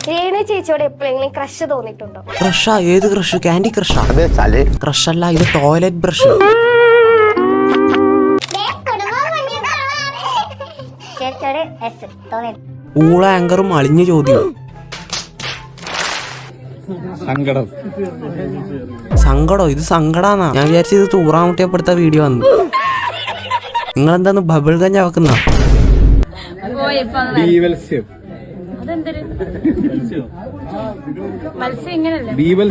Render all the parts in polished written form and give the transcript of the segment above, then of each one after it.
രേണു ചേച്ചിയോട് എപ്പോഴെങ്കിലും ക്രഷ് തോന്നിയിട്ടുണ്ടോ? ക്രഷാ? ഏത് ക്രഷ്? ക്യാൻഡി ക്രഷാ? ക്രഷ് അല്ല, ഇത് ടോയ്ലറ്റ് ബ്രഷ്. ഊള ആങ്കറും അളിഞ്ഞ ചോദ്യം. സങ്കടോ? ഇത് സങ്കടാന്നാ ഞാൻ വിചാരിച്ചത്. ഇത് തൂറാമുട്ടിയപ്പെടുത്ത വീഡിയോ വന്നു. നിങ്ങളെന്താന്ന് ബബിൾ ഗഞ്ച് ആക്കുന്ന?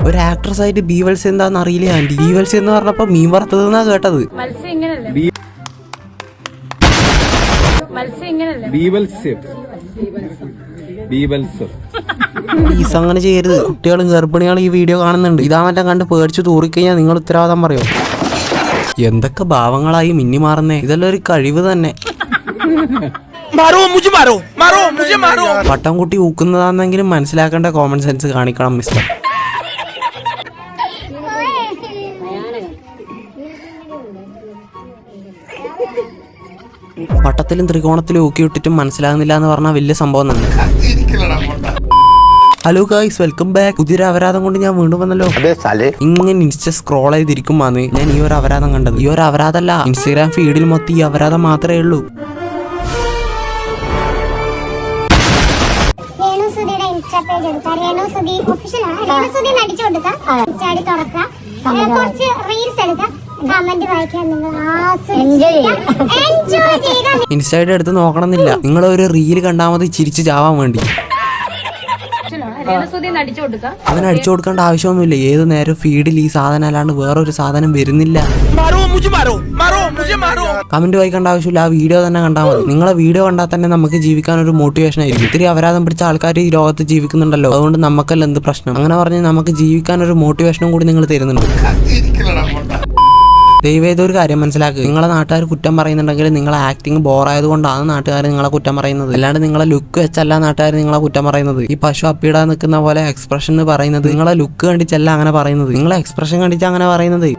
ഒരു ആക്ട്രസ് ആയിട്ട് ബീവൽസ് എന്താന്ന് അറിയില്ല ആന്റി. ബീവൽസ് എന്ന് പറഞ്ഞപ്പോ മീൻ വറുത്തതെന്നാ കേട്ടത്. പ്ലീസ് അങ്ങനെ ചെയ്യരുത്. കുട്ടികളും ഗർഭിണികളും ഈ വീഡിയോ കാണുന്നുണ്ട്. ഇതാ മറ്റം കണ്ട് പേടിച്ച് തൂറിക്കഴിഞ്ഞാൽ നിങ്ങൾ ഉത്തരവാദിത്തം പറയോ? എന്തൊക്കെ ഭാവങ്ങളായി മിന്നി മാറുന്നേ. ഇതെല്ലാം ഒരു കഴിവ് തന്നെ. വട്ടം കുട്ടി ഊക്കുന്നതാണെങ്കിലും മനസ്സിലാക്കേണ്ട കോമൺ സെൻസ് കാണിക്കണം മിസ്റ്റർ. വട്ടത്തിലും ത്രികോണത്തിലും ഊക്കി വിട്ടിട്ടും മനസ്സിലാകുന്നില്ല എന്ന് പറഞ്ഞാൽ വലിയ സംഭവം തന്നെ. Hello guys, welcome back. പുതിയൊരു അപരാധം കൊണ്ട് ഞാൻ വീണ്ടും വന്നല്ലോ. ഇങ്ങനെ ഇൻസ്റ്റ സ്ക്രോൾ ചെയ്തിരിക്കുമ്പോന്ന് ഞാൻ ഈ ഒരു അപരാധം കണ്ടത്. ഈ ഒരു അപരാധമല്ല, ഇൻസ്റ്റാഗ്രാം ഫീഡിൽ മൊത്തം ഈ അപരാധം മാത്രമേ ഉള്ളൂ. ഇൻസ്റ്റയുടെ അടുത്ത് നോക്കണമെന്നില്ല. നിങ്ങളൊരു റീല് കണ്ടാൽ മതി ചിരിച്ചു ചാവാൻ വേണ്ടി. അവന് അടിച്ചു കൊടുക്കേണ്ട ആവശ്യമൊന്നുമില്ല. ഏത് നേരം ഫീഡിൽ ഈ സാധനം അല്ലാണ്ട് വേറൊരു സാധനം വരുന്നില്ല. കമന്റ് വായിക്കേണ്ട ആവശ്യമില്ല. ആ വീഡിയോ തന്നെ കണ്ടാൽ മതി. നിങ്ങളെ വീഡിയോ കണ്ടാൽ തന്നെ നമുക്ക് ജീവിക്കാൻ ഒരു മോട്ടിവേഷൻ ആയിരിക്കും. ഇത്തിരി അപരാധം പിടിച്ച ആൾക്കാർ ഈ ലോകത്ത് ജീവിക്കുന്നുണ്ടല്ലോ, അതുകൊണ്ട് നമുക്കല്ല എന്ത് പ്രശ്നം. അങ്ങനെ പറഞ്ഞ് നമുക്ക് ജീവിക്കാൻ ഒരു മോട്ടിവേഷനും കൂടി നിങ്ങൾ തരുന്നുണ്ട്. ദയവേതൊരു കാര്യം മനസ്സിലാക്കുക. നിങ്ങളെ നാട്ടുകാർ കുറ്റം പറയുന്നുണ്ടെങ്കിൽ നിങ്ങളെ ആക്ടിങ് ബോറായത് കൊണ്ടാണ് നാട്ടുകാർ നിങ്ങളെ കുറ്റം പറയുന്നത്. അല്ലാണ്ട് നിങ്ങളെ ലുക്ക് വെച്ചല്ല നാട്ടുകാർ നിങ്ങളെ കുറ്റം പറയുന്നത്. ഈ പശു അപ്പിടാൻ നിൽക്കുന്ന പോലെ എക്സ്പ്രഷൻ എന്ന് പറയുന്നത് നിങ്ങളെ ലുക്ക് കണ്ടിച്ചല്ല അങ്ങനെ പറയുന്നത്. നിങ്ങളെ എക്സ്പ്രഷൻ കണ്ടിച്ച് അങ്ങനെ പറയുന്നത്.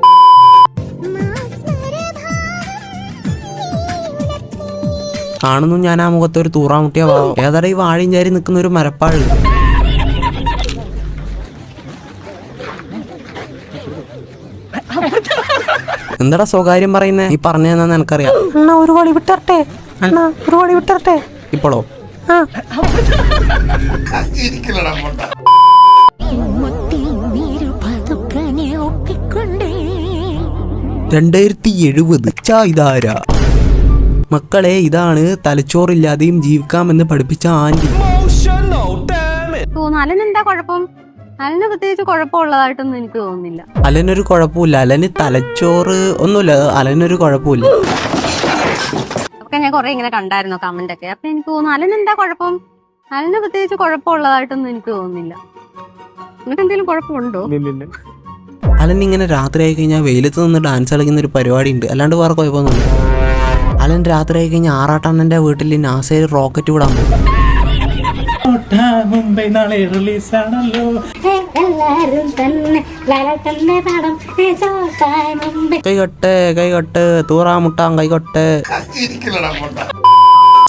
കാണുന്നു ഞാൻ ആ മുഖത്ത് ഒരു തൂറാമുട്ടിയ ഭാവം. ഏതാടെ ഈ വാഴയും ചാരി നിൽക്കുന്ന ഒരു മരപ്പാഴ്. എന്താടാ സ്വകാര്യം പറയുന്നേ? ഈ പറഞ്ഞതെന്ന് എനിക്കറിയാം. അണ്ണാ ഒരു വടി വിട്ടേ, അണ്ണാ ഒരു വടി വിട്ടേ. ഇപ്പോഴോ? 2070 ചായതാര. മക്കളെ, ഇതാണ് തലച്ചോറില്ലാതെയും ജീവിക്കാമെന്ന് പഠിപ്പിച്ച ആന്റി. അലനെന്താ കുഴപ്പം? അലന് പ്രത്യേകിച്ച് കുഴപ്പമുള്ളതായിട്ടൊന്നും എനിക്ക് തോന്നുന്നില്ല. അലനൊരു കുഴപ്പമില്ല. അലന് തലച്ചോറ് ഒന്നുമില്ല. അലനൊരു കുഴപ്പമില്ല. ഒക്കെ ഞാൻ കുറെ ഇങ്ങനെ കണ്ടായിരുന്നു കമന്റ് ഒക്കെ. അപ്പൊ എനിക്ക് തോന്നുന്നു അലനെന്താ കുഴപ്പം? അലന് പ്രത്യേകിച്ച് കുഴപ്പമുള്ളതായിട്ടൊന്നും എനിക്ക് തോന്നുന്നില്ല. നിങ്ങൾക്ക് എന്തെങ്കിലും കുഴപ്പമുണ്ടോ? അലൻ ഇങ്ങനെ രാത്രി ആയി കഴിഞ്ഞാൽ വെയിലത്ത് നിന്ന് ഡാൻസ് കളിക്കുന്ന ഒരു പരിപാടി ഉണ്ട്. അല്ലാണ്ട് വേറെ കുഴപ്പമൊന്നുമില്ല. അലൻ രാത്രി ആയി കഴിഞ്ഞാൽ ആറാട്ടണ്ണന്റെ വീട്ടിൽ നാസയിൽ റോക്കറ്റ് വിടാൻ പോകും. മുംബൈ നാളെ റിലീസാണല്ലോ. കൈകൊട്ട് തൂറാമുട്ടാൻ കൈകൊട്ട്.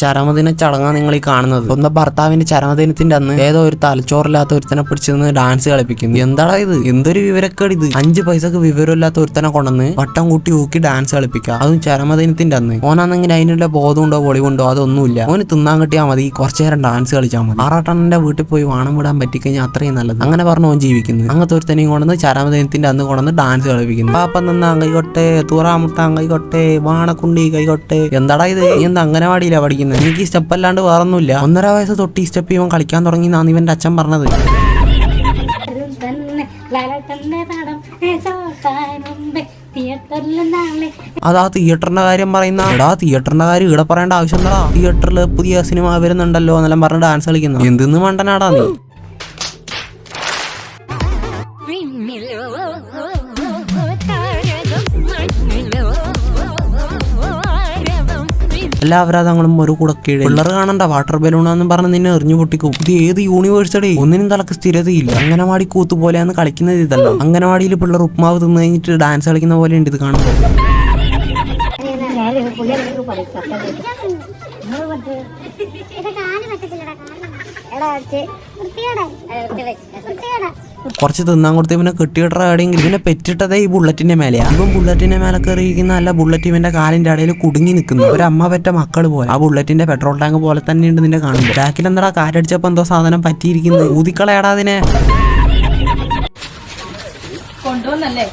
ചരമദിന ചടങ്ങാണ് നിങ്ങൾ ഈ കാണുന്നത്. സ്വന്തം ഭർത്താവിന്റെ ചരമദിനത്തിന്റെ അന്ന് ഏതോ ഒരു തലച്ചോറില്ലാത്ത ഒരുത്തനെ പിടിച്ചിരുന്ന് ഡാൻസ് കളിപ്പിക്കുന്നു. എന്താടാ ഇത്? എന്തൊരു വിവരക്കേട് ഇത്? 5 പൈസക്ക് വിവരമില്ലാത്ത ഒരുത്തനെ കൊണ്ടുവന്ന് വട്ടം കൂട്ടി ഊക്കി ഡാൻസ് കളിപ്പിക്കുക, അതും ചരമദിനത്തിന്റെ അന്ന്. ഓനാണെങ്കിൽ അതിനുള്ള ബോധമുണ്ടോ പൊളിവുണ്ടോ അതൊന്നുമില്ല. ഓന് തിന്നാൻ കിട്ടിയാൽ മതി, കുറച്ചു നേരം ഡാൻസ് കളിച്ചാൽ മതി. ആറാട്ടണ്ണന്റെ വീട്ടിൽ പോയി വാണം വിടാൻ പറ്റിക്കഴിഞ്ഞാൽ അത്രയും നല്ലത്. അങ്ങനെ പറഞ്ഞു ഓൻ ജീവിക്കുന്നത്. അങ്ങനത്തെ ഒരുത്തനെയും കൊണ്ടുവന്ന് ചരമദിനത്തിന്റെ അന്ന് കൊണ്ടുവന്ന് ഡാൻസ് കളിപ്പിക്കുന്നു. പാപ്പ നിന്നാൻ കൈകൊട്ടെ, തൂറാമുട്ടാൻ കൈകൊട്ടെ, വാണക്കുണ്ടി കൈകൊട്ടെ. എന്താടാ ഇത്? എന്താ അംഗനവാടിയിലാ പഠിക്കുന്നത്? എനിക്ക് ഈ സ്റ്റെപ്പ് അല്ലാണ്ട് വേറൊന്നുമില്ല. 1.5 വയസ്സ് തൊട്ട് ഈ സ്റ്റെപ്പ് ഇവൻ കളിക്കാൻ തുടങ്ങി എന്നാണ് ഇവന്റെ അച്ഛൻ പറഞ്ഞത്. അതാ തിയേറ്ററിന്റെ കാര്യം പറയുന്ന. എടാ, തിയേറ്ററിന്റെ കാര്യം ഇവിടെ പറയേണ്ട ആവശ്യം എന്താ? തിയേറ്ററിൽ പുതിയ സിനിമ വരുന്നുണ്ടല്ലോ എന്നെല്ലാം പറഞ്ഞ് ഡാൻസ് കളിക്കുന്നു. എന്തെന്ന് മണ്ടനാടാ നീ? എല്ലാ അപരാധങ്ങളും ഒരു കുടക്കീഴ്. പിള്ളേർ കാണണ്ട വാട്ടർ ബലൂണാന്നും പറഞ്ഞ് നിന്നെ എറിഞ്ഞു പൊട്ടിക്കും. ഇത് ഏത് യൂണിവേഴ്സിറ്റി? ഒന്നിനും തലക്ക് സ്ഥിരതയില്ല. അംഗനവാടി കൂത്ത് പോലെയാണ് കളിക്കുന്നത്. ഇതല്ല അംഗനവാടിയിൽ പിള്ളേർ ഉപ്മാവ് തിന്നു കഴിഞ്ഞിട്ട് ഡാൻസ് കളിക്കുന്ന പോലെ ഉണ്ട് ഇത് കാണുമ്പോൾ. എടാ കുറച്ച് തിന്നാൻ കൊടുത്ത് ഇവനെ കെട്ടിയിട്ട എവിടെയെങ്കിലും ഇവനെ പെറ്റിട്ടതേ ഈ ബുള്ളറ്റിന്റെ മേലെയാ. ഇവൻ ബുള്ളറ്റിന്റെ മേലെ കയറിയിരിക്കുന്ന അല്ല, ബുള്ളറ്റ് ഇവന്റെ കാലിന്റെ ഇടയിൽ കുടുങ്ങി നിൽക്കുന്നു. ഒരു അമ്മ പെറ്റ മക്കള് പോലെ. ആ ബുള്ളറ്റിന്റെ പെട്രോൾ ടാങ്ക് പോലെ തന്നെ ഉണ്ട് നിന്റെ കാണുമ്പോൾ. ബാക്കിൽ എന്താ കാറ്റടിച്ചപ്പോ എന്തോ സാധനം പറ്റിയിരിക്കുന്നത്. ഊതിക്കളയാടാ അതിനെ. കൊണ്ടുവന്നല്ലേ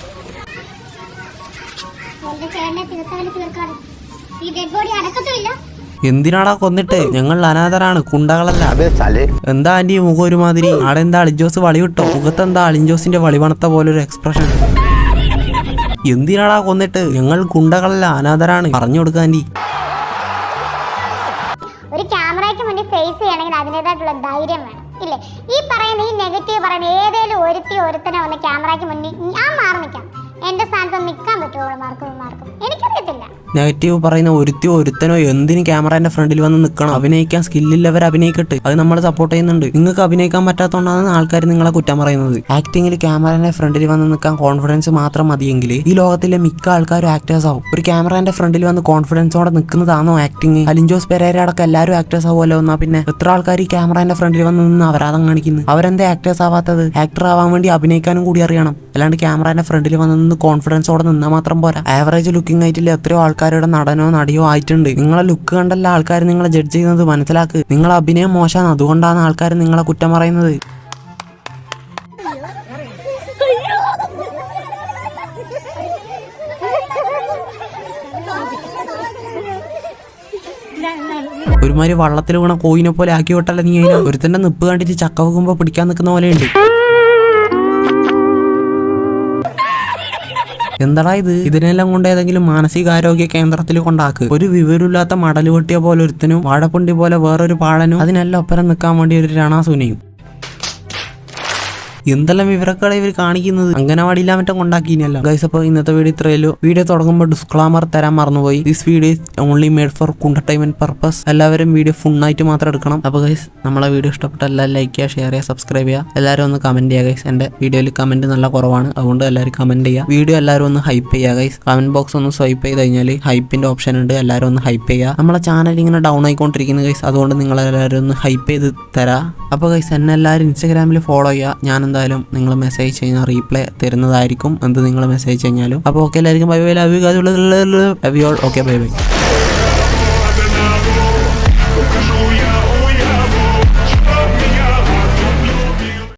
എന്തിനാടാ കൊന്നിട്ട്? ഞങ്ങൾ അനാഥരാണ്, കുണ്ടകളല്ല. എന്താ ആന്റി മുഖം ഒരുമാതിരി? ആടെ എന്താ അളിഞ്ചോസ് വളി വിട്ടോ? മുഖത്തെന്താ അളിഞ്ചോസിന്റെ വളിവണത്ത പോലൊരു എക്സ്പ്രഷൻ. എന്തിനാടാ കൊന്നിട്ട്? ഞങ്ങൾ കുണ്ടകളല്ല, അനാഥരാണ്. പറഞ്ഞു കൊടുക്ക ആന്റി. ഒരു ക്യാമറയ്ക്ക് മുന്നിൽ ഫേസ് ചെയ്യണമെങ്കിൽ അതിൻ്റെതായിട്ടുള്ള ധൈര്യം വേണം, ഇല്ലേ? ഈ പറയുന്ന ഈ നെഗറ്റീവ് പറയുന്ന ഏതേലും ഒരുത്തനെ വന്ന് ക്യാമറയ്ക്ക് മുന്നിൽ ഞാൻ മാറി നിൽക്കാം. എന്റെ സ്ഥാനത്ത് നിൽക്കാൻ പറ്റുമോ? മാർക്കും എനിക്കറിയത്തില്ല. നെഗറ്റീവ് പറയുന്ന ഒരുത്തനോ എന്തിന് ക്യാമറന്റെ ഫ്രണ്ടിൽ വന്ന് നിൽക്കണം? അഭിനയിക്കാൻ സ്കില്ലില്ലവർ അഭിനയിക്കട്ടെ, അത് നമ്മൾ സപ്പോർട്ട് ചെയ്യുന്നുണ്ട്. നിങ്ങൾക്ക് അഭിനയിക്കാൻ പറ്റാത്തതുകൊണ്ടാണ് ആൾക്കാർ നിങ്ങളെ കുറ്റം പറയുന്നത്. ആക്ടിങ്ങിൽ ക്യാമറന്റെ ഫ്രണ്ടിൽ വന്ന് നിൽക്കാൻ കോൺഫിഡൻസ് മാത്രം മതിയെങ്കിൽ ഈ ലോകത്തിലെ മിക്ക ആൾക്കാരും ആക്ടേഴ്സ് ആവും. ഒരു ക്യാമറന്റെ ഫ്രണ്ടിൽ വന്ന് കോൺഫിഡൻസോടെ നിൽക്കുന്നതാണോ ആക്ടിങ്? അലിഞ്ചോസ് പെരേര അടക്കം എല്ലാവരും ആക്ടേഴ്സ് ആവുമല്ലോ. എന്നാ പിന്നെ എത്ര ആൾക്കാർ ഈ ക്യാമറന്റെ ഫ്രണ്ടിൽ വന്ന് നിന്ന് അപരാധം കാണിക്കുന്നു? അവരെന്താ ആക്ടേഴ്സ് ആവാത്തത്? ആക്ടർ ആവാൻ വേണ്ടി അഭിനയിക്കാനും കൂടി അറിയണം, അല്ലാണ്ട് ക്യാമറന്റെ ഫ്രണ്ടിൽ വന്ന് നിന്ന് കോൺഫിഡൻസോടെ നിന്നാൽ മാത്രം പോരാ. ആവറേജ് ലുക്കിംഗ് ആയിട്ടില്ല എത്രയോ ആൾക്കാരുടെ നടനോ നടിയോ ആയിട്ടുണ്ട്. നിങ്ങളെ ലുക്ക് കണ്ടല്ല ആൾക്കാർ നിങ്ങളെ ജഡ്ജ് ചെയ്യുന്നത്. മനസ്സിലാക്ക്. നിങ്ങളെ അഭിനയം മോശമാണ്, അതുകൊണ്ടാണ് ആൾക്കാർ നിങ്ങളെ കുറ്റം പറയുന്നത്. ഒരുമാതിരി വള്ളത്തിൽ വീണ കോയിനെ പോലെ ആക്കി വിട്ടല്ല നീ. ഒരുത്തന്റെ നിപ്പ് കണ്ടിട്ട് ചക്ക വെക്കുമ്പോ പിടിക്കാൻ നിൽക്കുന്ന പോലെയുണ്ട്. എന്താടാ ഇത്? ഇതിനെല്ലാം കൊണ്ട് ഏതെങ്കിലും മാനസികാരോഗ്യ കേന്ദ്രത്തിൽ കൊണ്ടാക്ക്. ഒരു വിവരമില്ലാത്ത മടല് വെട്ടിയ പോലെ ഒരുത്തനും വാഴപ്പുണ്ടി പോലെ വേറൊരു പാഴനും അതിനെല്ലാം ഒപ്പരം നിൽക്കാൻ വേണ്ടി ഒരു രണാസുനയും. എന്തെല്ലാം വിവരക്കാണ് ഇവർ കാണിക്കുന്നത്? അംഗനവാടിയില്ല മറ്റും കൊണ്ടാക്കിയല്ലോ. ഗൈസ്, അപ്പോൾ ഇന്നത്തെ വീഡിയോ ഇത്രയല്ലോ. വീഡിയോ തുടങ്ങുമ്പോൾ ഡിസ്ക്ലൈമർ തരാൻ മറന്നുപോയി. This video is only made for entertainment purpose. എല്ലാവരും വീഡിയോ ഫുള്ളായിട്ട് മാത്രം എടുക്കണം. അപ്പോൾ ഗൈസ്, നമ്മളെ വീഡിയോ ഇഷ്ടപ്പെട്ട എല്ലാവരും ലൈക്ക് ചെയ്യുക, ഷെയർ ചെയ്യുക, സബ്സ്ക്രൈബ് ചെയ്യുക. എല്ലാവരും ഒന്ന് കമന്റ് ചെയ്യുക ഗൈസ്. എൻ്റെ വീഡിയോയിൽ കമന്റ് നല്ല കുറവാണ്, അതുകൊണ്ട് എല്ലാവരും കമന്റ് ചെയ്യുക. വീഡിയോ എല്ലാവരും ഒന്ന് ഹൈപ്പ് ചെയ്യുക ഗൈസ്. കമന്റ് ബോക്സ് ഒന്ന് സ്വൈപ്പ് ചെയ്ത് കഴിഞ്ഞാൽ ഹൈപ്പിന്റെ ഓപ്ഷൻ ഉണ്ട്, എല്ലാവരും ഒന്ന് ഹൈപ്പ് ചെയ്യുക. നമ്മളെ ചാനൽ ഇങ്ങനെ ഡൗൺ ആയിക്കൊണ്ടിരിക്കുന്നു ഗൈസ്, അതുകൊണ്ട് നിങ്ങൾ എല്ലാവരും ഒന്ന് ഹൈപ്പ് ചെയ്ത് തരാം. അപ്പോൾ ഗൈസ്, എന്നെ എല്ലാവരും ഇൻസ്റ്റാഗ്രാമിൽ ഫോളോ ചെയ്യുക. ഞാൻ എന്തായാലും നിങ്ങൾ മെസ്സേജ് ചെയ്യുന്ന റീപ്ലൈ തരുന്നതായിരിക്കും, എന്ത് നിങ്ങൾ മെസ്സേജ് കഴിഞ്ഞാലും. അപ്പോൾ ഓക്കെ, എല്ലാവർക്കും bye bye. Love you guys. Okay, bye bye.